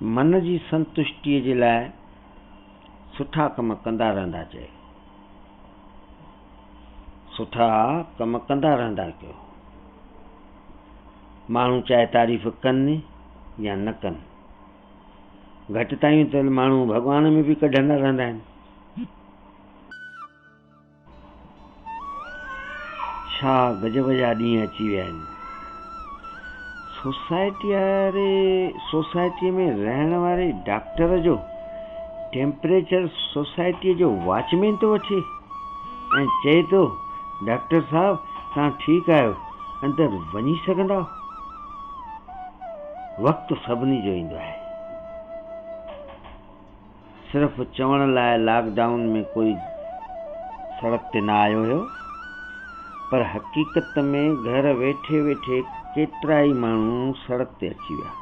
मन जी संतुष्टि जे लाइ सुठा कम कंदा रहंदा चए। सुठा कम कंदा रहंदा कयो। माण्हू चाहे तारीफ़ कनि या न कनि, घटि ताईं त माण्हू भॻवान में बि कढंदा रहंदा आहिनि। छा गजब जा ॾींहं अची विया आहिनि। सोसाइटीअ में रहण वारे डॉक्टर जो टेम्परेचर सोसाइटीअ जो वॉचमैन थो वठे ऐं चए थो, डॉक्टर साहब तव्हां ठीकु आहियो, अंदरि वञी सघंदा। वक़्तु सभिनी जो ईंदो आहे। सिर्फ़ चवण लाइ लॉकडाउन में कोई सड़क ते न आयो हुयो, पर हक़ीक़त में घर वेठे वेठे केतिरा ई माण्हू सड़क ते अची विया।